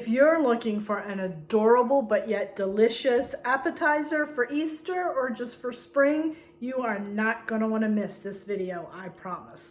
If you're looking for an adorable but yet delicious appetizer for Easter or just for spring, you are not going to want to miss this video, I promise.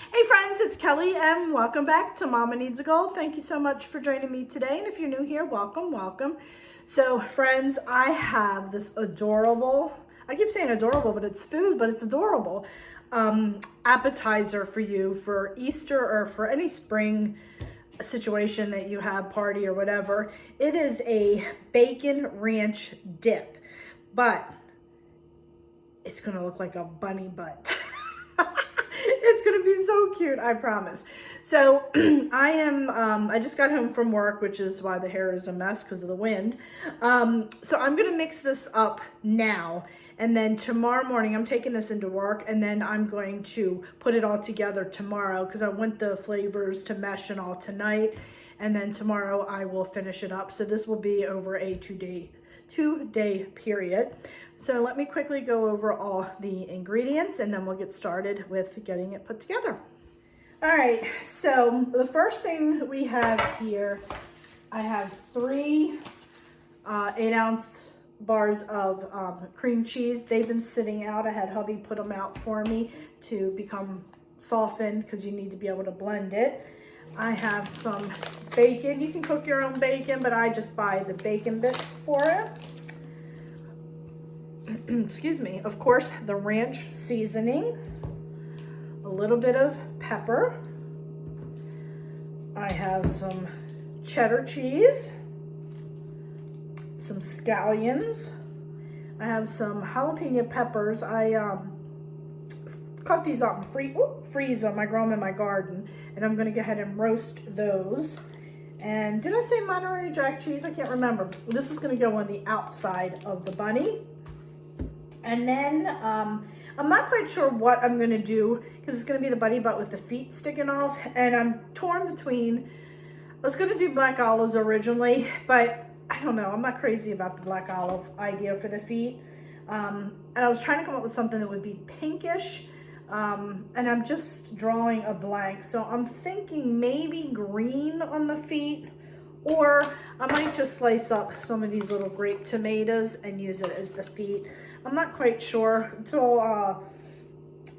Hey friends, it's Kelly and welcome back to Mama Needs a Goal. Thank you so much for joining me today, and if you're new here, welcome, welcome. So friends, I have this adorable, I keep saying adorable, but it's food, but it's adorable, appetizer for you for Easter or for any spring situation that you have, party or whatever. It is a bacon ranch dip, but it's gonna look like a bunny butt. It's gonna be so cute, I promise. So I just got home from work, which is why the hair is a mess because of the wind. So I'm gonna mix this up now, and then tomorrow morning I'm taking this into work, and then I'm going to put it all together tomorrow because I want the flavors to mesh and all tonight, and then tomorrow I will finish it up. So this will be over a two-day period. So let me quickly go over all the ingredients and then we'll get started with getting it put together. All right, so the first thing we have here, I have 3 8-ounce bars of cream cheese. They've been sitting out. I had hubby put them out for me to become softened because you need to be able to blend it. I have some bacon. You can cook your own bacon, but I just buy the bacon bits for it. Excuse me. Of course, the ranch seasoning, a little bit of pepper. I have some cheddar cheese, some scallions. I have some jalapeno peppers. I cut these up and freeze them. I grow them in my garden, and I'm going to go ahead and roast those. And did I say Monterey Jack cheese? I can't remember. This is going to go on the outside of the bunny. And then I'm not quite sure what I'm going to do because it's going to be the bunny butt with the feet sticking off, and I'm torn between, I was going to do black olives originally, but I don't know, I'm not crazy about the black olive idea for the feet. And I was trying to come up with something that would be pinkish, and I'm just drawing a blank. So I'm thinking maybe green on the feet, or I might just slice up some of these little grape tomatoes and use it as the feet. I'm not quite sure until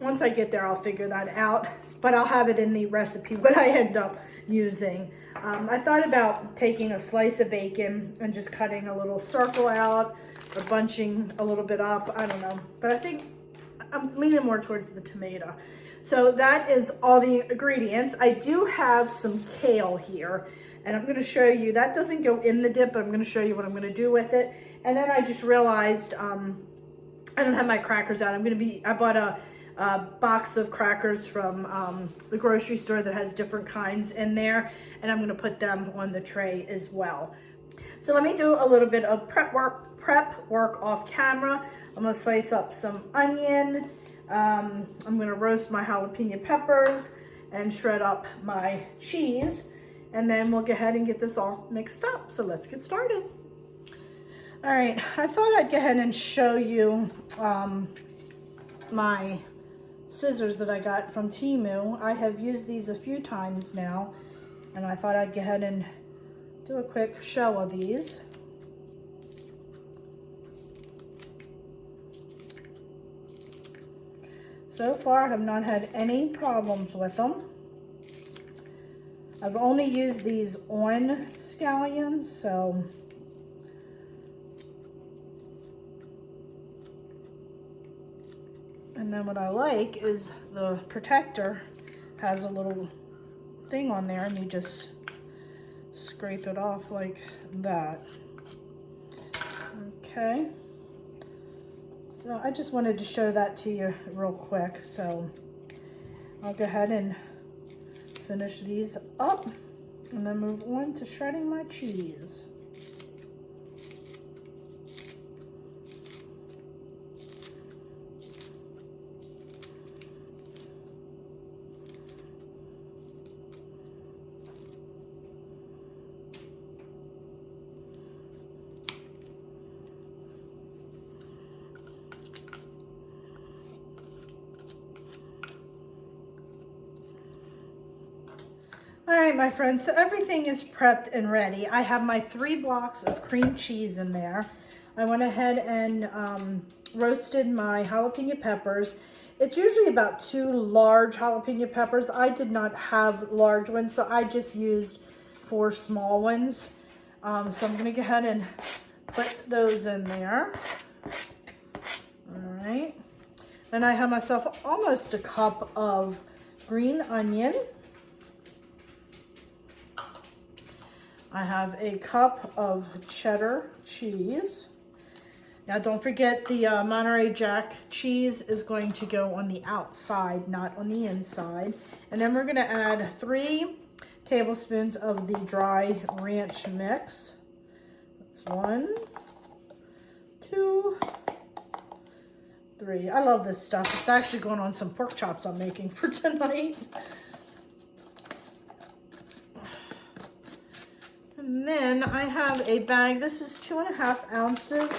once I get there, I'll figure that out, but I'll have it in the recipe what I end up using. I thought about taking a slice of bacon and just cutting a little circle out or bunching a little bit up. I don't know, but I think I'm leaning more towards the tomato. So that is all the ingredients. I do have some kale here, and I'm going to show you. That doesn't go in the dip, but I'm going to show you what I'm going to do with it. And then I just realized I don't have my crackers out. I bought a box of crackers from the grocery store that has different kinds in there, and I'm going to put them on the tray as well. So let me do a little bit of prep work off camera. I'm going to slice up some onion. I'm going to roast my jalapeno peppers and shred up my cheese, and then we'll go ahead and get this all mixed up. So let's get started. All right, I thought I'd go ahead and show you my scissors that I got from Temu. I have used these a few times now, and I thought I'd go ahead and do a quick show of these. So far, I have not had any problems with them. I've only used these on scallions, so and then what I like is the protector has a little thing on there, and you just scrape it off like that. Okay. So I just wanted to show that to you real quick. So I'll go ahead and finish these up and then move on to shredding my cheese. All right, my friends, so everything is prepped and ready. I have my 3 blocks of cream cheese in there. I went ahead and roasted my jalapeno peppers. It's usually about 2 large jalapeno peppers. I did not have large ones, so I just used 4 small ones. So I'm gonna go ahead and put those in there. All right. Then I have myself almost a cup of green onion. I have a cup of cheddar cheese. Now don't forget the Monterey Jack cheese is going to go on the outside, not on the inside. And then we're gonna add 3 tablespoons of the dry ranch mix. That's 1, 2, 3. I love this stuff. It's actually going on some pork chops I'm making for tonight. And then I have a bag. This is 2.5 ounces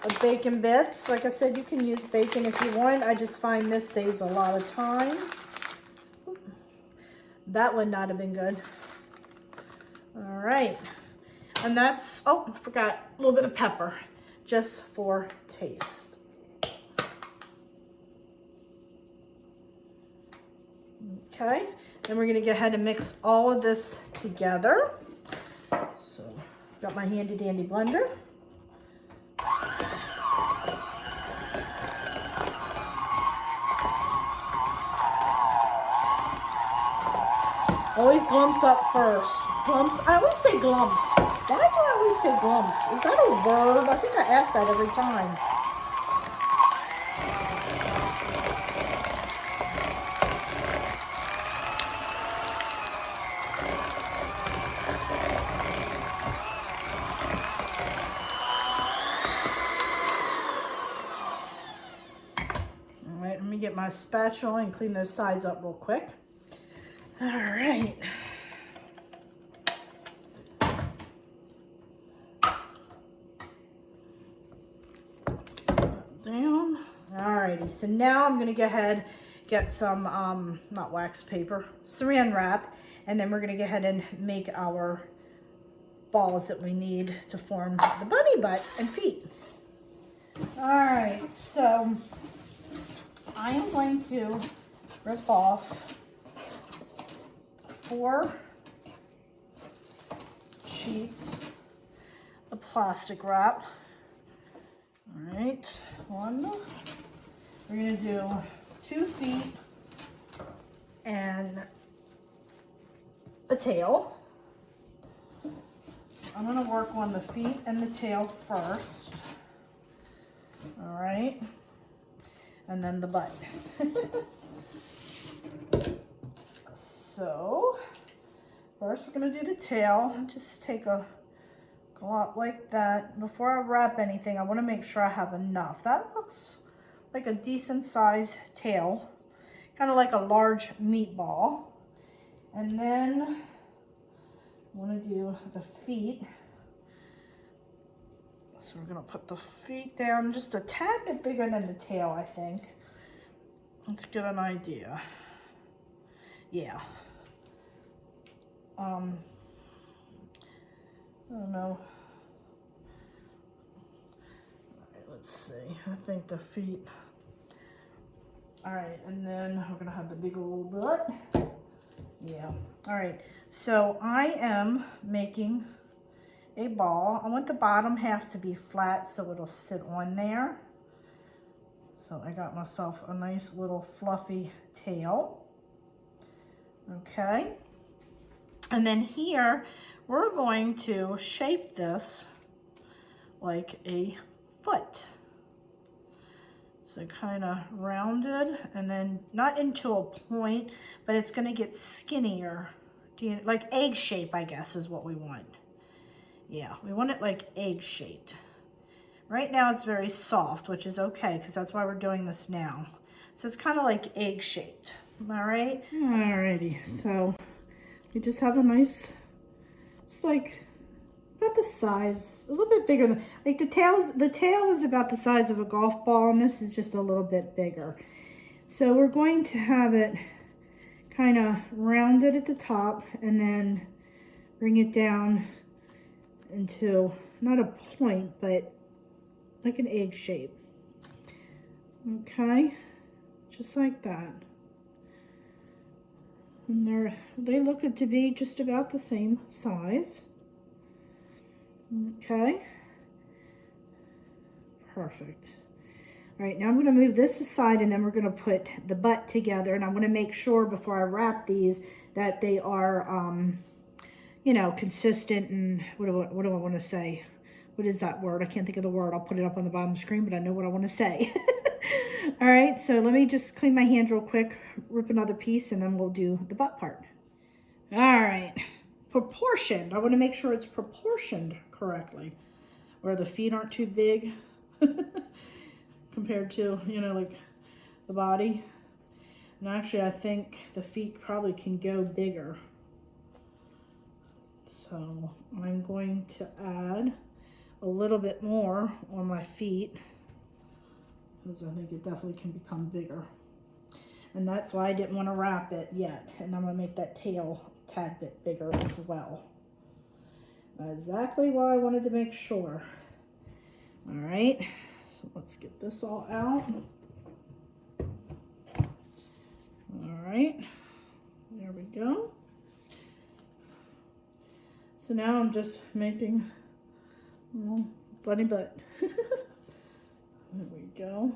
of bacon bits. Like I said, you can use bacon if you want. I just find this saves a lot of time. That would not have been good. All right. And that's, oh, I forgot, a little bit of pepper, just for taste. Okay, then we're gonna go ahead and mix all of this together. So, got my handy dandy blender. Always glumps up first. Glumps, I always say glumps. Why do I always say glumps? Is that a word? I think I ask that every time. Get my spatula and clean those sides up real quick. All right. Down. All righty. So now I'm going to go ahead, get some, not wax paper, saran wrap, and then we're going to go ahead and make our balls that we need to form the bunny butt and feet. All right. So I am going to rip off 4 sheets of plastic wrap. All right, 1. We're going to do 2 feet and the tail. I'm going to work on the feet and the tail first. All right. And then the butt. So, first we're going to do the tail. Just take a glop like that. Before I wrap anything, I want to make sure I have enough. That looks like a decent sized tail. Kind of like a large meatball. And then I want to do the feet. So we're going to put the feet down just a tad bit bigger than the tail, I think. Let's get an idea. Yeah. I don't know. All right, let's see. I think the feet. All right, and then we're going to have the big old butt. Yeah. All right, so I am making a ball. I want the bottom half to be flat so it'll sit on there. So I got myself a nice little fluffy tail. Okay. And then here we're going to shape this like a foot. So kind of rounded and then not into a point, but it's going to get skinnier. Like egg shape, I guess, is what we want. Yeah, we want it like egg shaped. Right now it's very soft, which is okay because that's why we're doing this now. So it's kind of like egg shaped. All right. Alrighty. So we just have a nice. It's like about the size, a little bit bigger than like the tail. The tail is about the size of a golf ball, and this is just a little bit bigger. So we're going to have it kind of round it at the top and then bring it down into not a point, but like an egg shape. Okay, just like that. And they look to be just about the same size. Okay, perfect. All right, now I'm going to move this aside and then we're going to put the butt together, and I'm going to make sure before I wrap these that they are, you know, consistent and what do I want to say? What is that word? I can't think of the word. I'll put it up on the bottom of the screen, but I know what I want to say. All right, so let me just clean my hands real quick, rip another piece, and then we'll do the butt part. All right, proportioned. I want to make sure it's proportioned correctly, where the feet aren't too big compared to, you know, like the body. And actually, I think the feet probably can go bigger. So I'm going to add a little bit more on my feet, because I think it definitely can become bigger. And that's why I didn't want to wrap it yet. And I'm going to make that tail a tad bit bigger as well. That's exactly why I wanted to make sure. All right, so let's get this all out. All right, there we go. So now I'm just making a little bunny butt. There we go.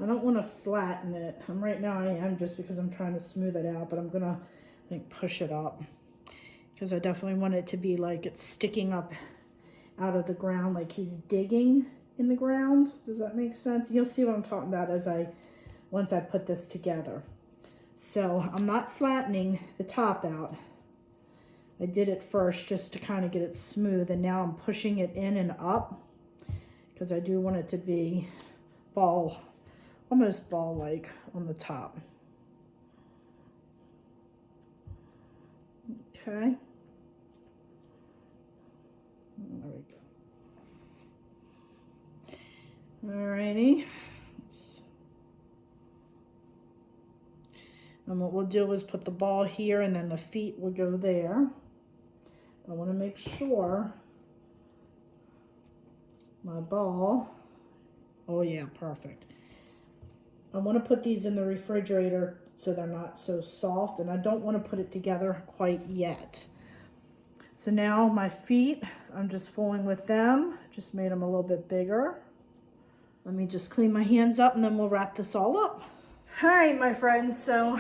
I don't want to flatten it. Right now I am, just because I'm trying to smooth it out, but I'm gonna, I think, push it up, because I definitely want it to be like it's sticking up out of the ground, like he's digging in the ground. Does that make sense? You'll see what I'm talking about once I put this together. So I'm not flattening the top out. I did it first just to kind of get it smooth, and now I'm pushing it in and up because I do want it to be almost ball-like on the top. Okay. There we go. Alrighty. And what we'll do is put the ball here, and then the feet will go there. I want to make sure my ball, oh yeah, perfect. I want to put these in the refrigerator so they're not so soft, and I don't want to put it together quite yet. So now my feet, I'm just fooling with them, just made them a little bit bigger. Let me just clean my hands up and then we'll wrap this all up. All right, my friends, so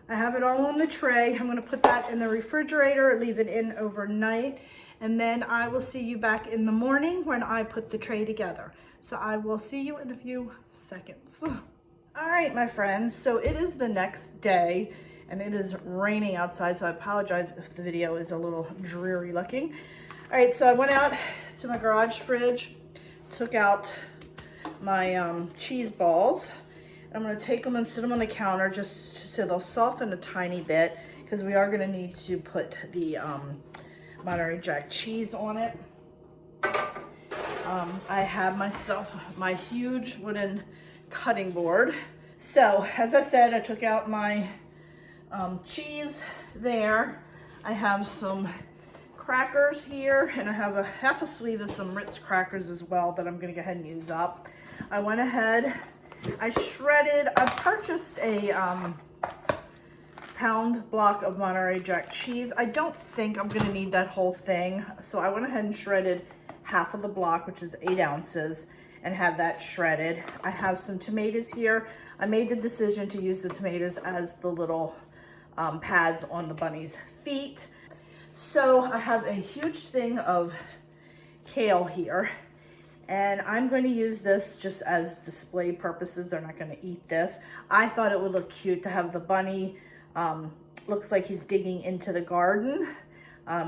I have it all on the tray. I'm gonna put that in the refrigerator, leave it in overnight, and then I will see you back in the morning when I put the tray together. So I will see you in a few seconds. All right, my friends, so it is the next day and it is raining outside, so I apologize if the video is a little dreary looking. All right, so I went out to my garage fridge, took out my cheese balls. I'm gonna take them and sit them on the counter just so they'll soften a tiny bit, because we are gonna need to put the Monterey Jack cheese on it. I have myself my huge wooden cutting board. So as I said, I took out my cheese there. I have some crackers here, and I have a half a sleeve of some Ritz crackers as well that I'm gonna go ahead and use up. I went ahead, I purchased a pound block of Monterey Jack cheese. I don't think I'm gonna need that whole thing, so I went ahead and shredded half of the block, which is 8 ounces, and have that shredded. I have some tomatoes here. I made the decision to use the tomatoes as the little pads on the bunny's feet. So I have a huge thing of kale here, and I'm going to use this just as display purposes. They're not going to eat this. I thought it would look cute to have the bunny, looks like he's digging into the garden,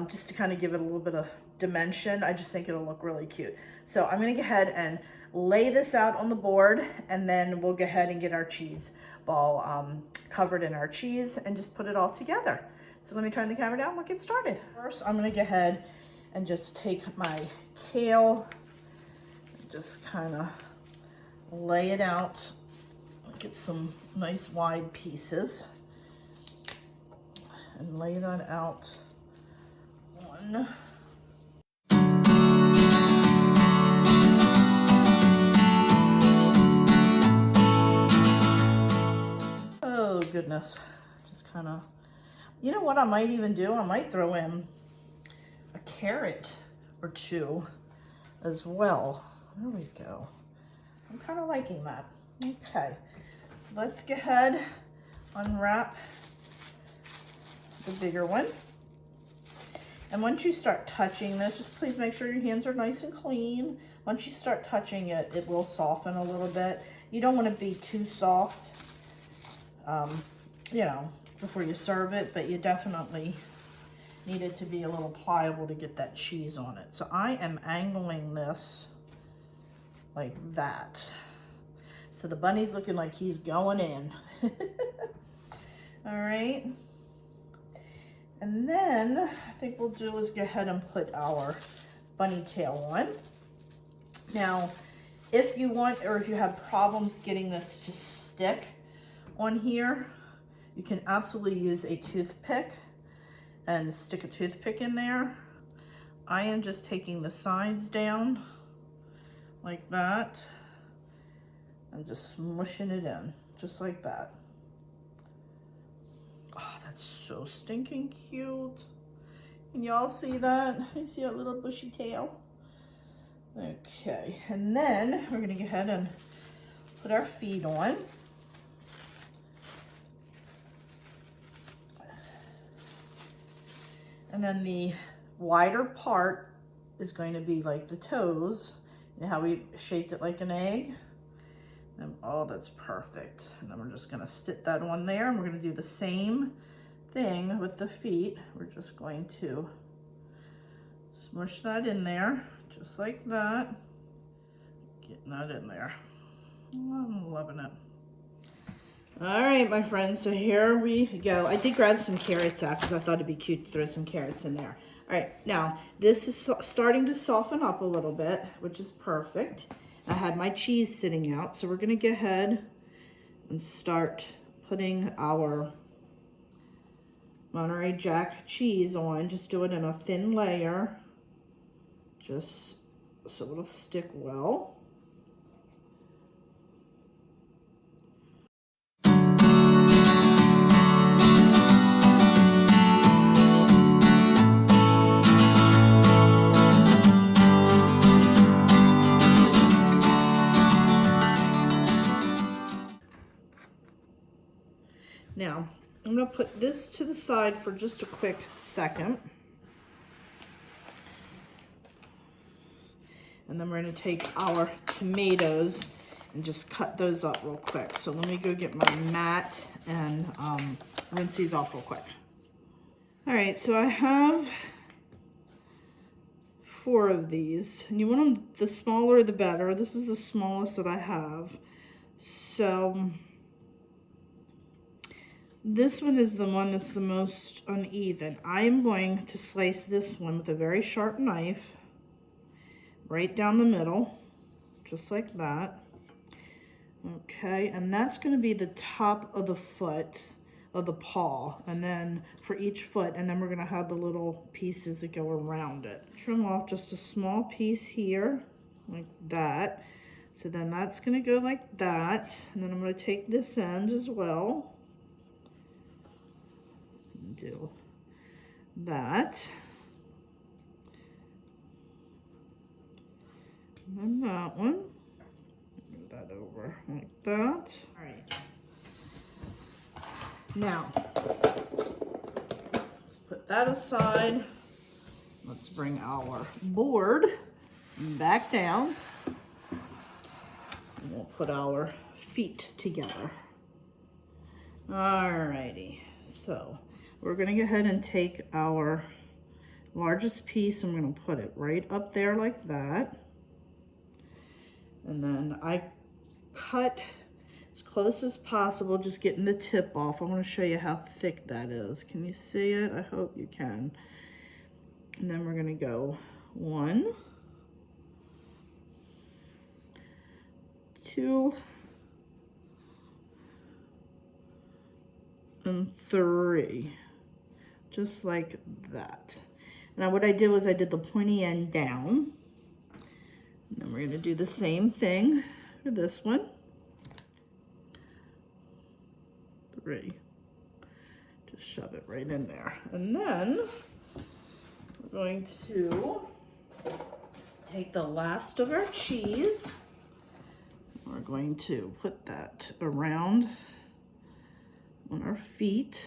just to kind of give it a little bit of dimension. I just think it'll look really cute. So I'm going to go ahead and lay this out on the board, and then we'll go ahead and get our cheese ball covered in our cheese and just put it all together. So let me turn the camera down and we'll get started. First, I'm going to go ahead and just take my kale, just kind of lay it out get some nice wide pieces and lay that out on. Oh goodness, just kind of, you know what I might even do? I might throw in a carrot or two as well. There we go. I'm kind of liking that. Okay, so let's go ahead, unwrap the bigger one. And once you start touching this, just please make sure your hands are nice and clean. Once you start touching it, it will soften a little bit. You don't want to be too soft, you know, before you serve it, but you definitely need it to be a little pliable to get that cheese on it. So I am angling this like that. So the bunny's looking like he's going in. All right. And then I think we'll do is go ahead and put our bunny tail on. Now, if you want, or if you have problems getting this to stick on here, you can absolutely use a toothpick and stick a toothpick in there. I am just taking the sides down like that and just smushing it in, just like that. Oh, that's so stinking cute. Can y'all see that? You see that little bushy tail? Okay, and then we're gonna go ahead and put our feet on. And then the wider part is going to be like the toes. You know how we shaped it like an egg? And, oh, that's perfect. And then we're just gonna stick that on there, and we're gonna do the same thing with the feet. We're just going to smush that in there, just like that. Getting that in there. Oh, I'm loving it. All right, my friends, so here we go. I did grab some carrots out because I thought it'd be cute to throw some carrots in there. All right, now this is starting to soften up a little bit, which is perfect. I had my cheese sitting out, so we're gonna go ahead and start putting our Monterey Jack cheese on. Just do it in a thin layer, just so it'll stick well. Now, I'm going to put this to the side for just a quick second. And then we're going to take our tomatoes and just cut those up real quick. So let me go get my mat and rinse these off real quick. All right, so I have 4 of these. And you want them, the smaller the better. This is the smallest that I have. So this one is the one that's the most uneven. I am going to slice this one with a very sharp knife right down the middle, just like that. Okay, and that's going to be the top of the foot, of the paw, and then for each foot, and then we're going to have the little pieces that go around it. Trim off just a small piece here, like that. So then that's going to go like that, and then I'm going to take this end as well. Do that, and then that one, move that over like that. All right, now let's put that aside. Let's bring our board back down, and we'll put our feet together. All righty, so we're going to go ahead and take our largest piece and we're going to put it right up there like that. And then I cut as close as possible, just getting the tip off. I want to show you how thick that is. Can you see it? I hope you can. And then we're going to go 1, 2, and 3, just like that. Now what I did was I did the pointy end down. And then we're going to do the same thing for this one. 3. Just shove it right in there. And then we're going to take the last of our cheese. We're going to put that around on our feet.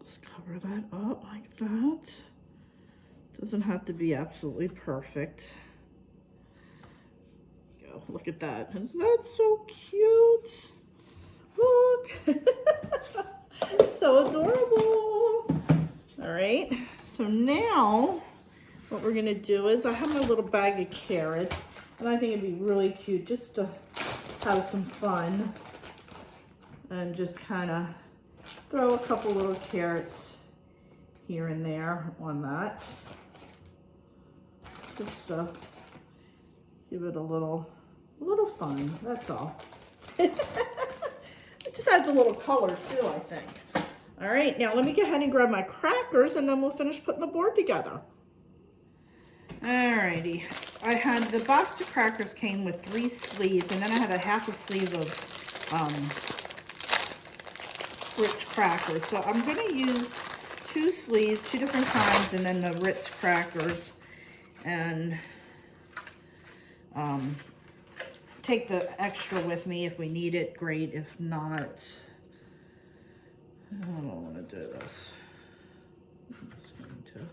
Just cover that up like that. Doesn't have to be absolutely perfect. Go, look at that. Isn't that so cute? Look. It's so adorable. All right, so now what we're gonna do is I have my little bag of carrots, and I think it'd be really cute just to have some fun and just kind of throw a couple little carrots here and there on that. Just to give it a little fun, that's all. It just adds a little color too, I think. All right, now let me go ahead and grab my crackers and then we'll finish putting the board together. Alrighty, I had the box of crackers came with 3 sleeves, and then I had a half a sleeve of Ritz crackers. So I'm going to use 2 sleeves, 2 different kinds, and then the Ritz crackers, and take the extra with me if we need it. Great. If not, I don't want to do this. I'm just going to.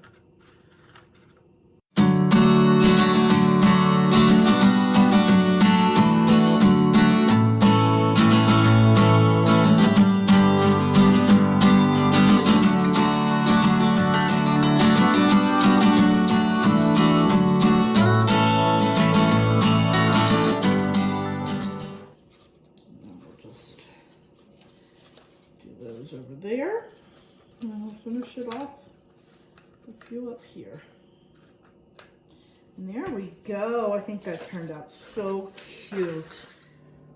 Over there, and I'll finish it off a few up here. And there we go. I think that turned out so cute.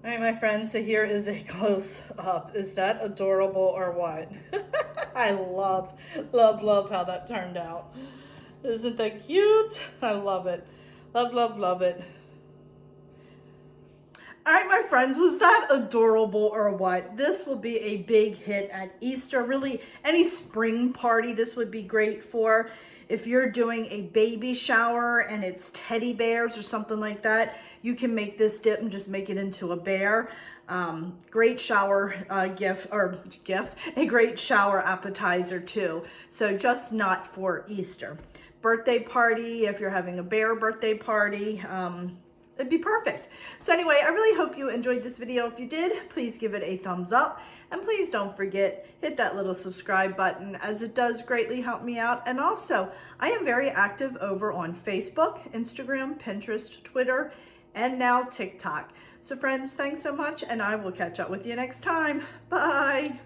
All right, my friends, so here is a close-up. Is that adorable or what? I love how that turned out. Isn't that cute? I love it. Love it. All right, my friends, was that adorable or what? This will be a big hit at Easter. Really, any spring party this would be great for. If you're doing a baby shower and it's teddy bears or something like that, you can make this dip and just make it into a bear. Great shower gift, a great shower appetizer too. So just not for Easter. Birthday party, if you're having a bear birthday party, it'd be perfect. So anyway, I really hope you enjoyed this video. If you did, please give it a thumbs up. And please don't forget, hit that little subscribe button, as it does greatly help me out. And also, I am very active over on Facebook, Instagram, Pinterest, Twitter, and now TikTok. So friends, thanks so much, and I will catch up with you next time. Bye.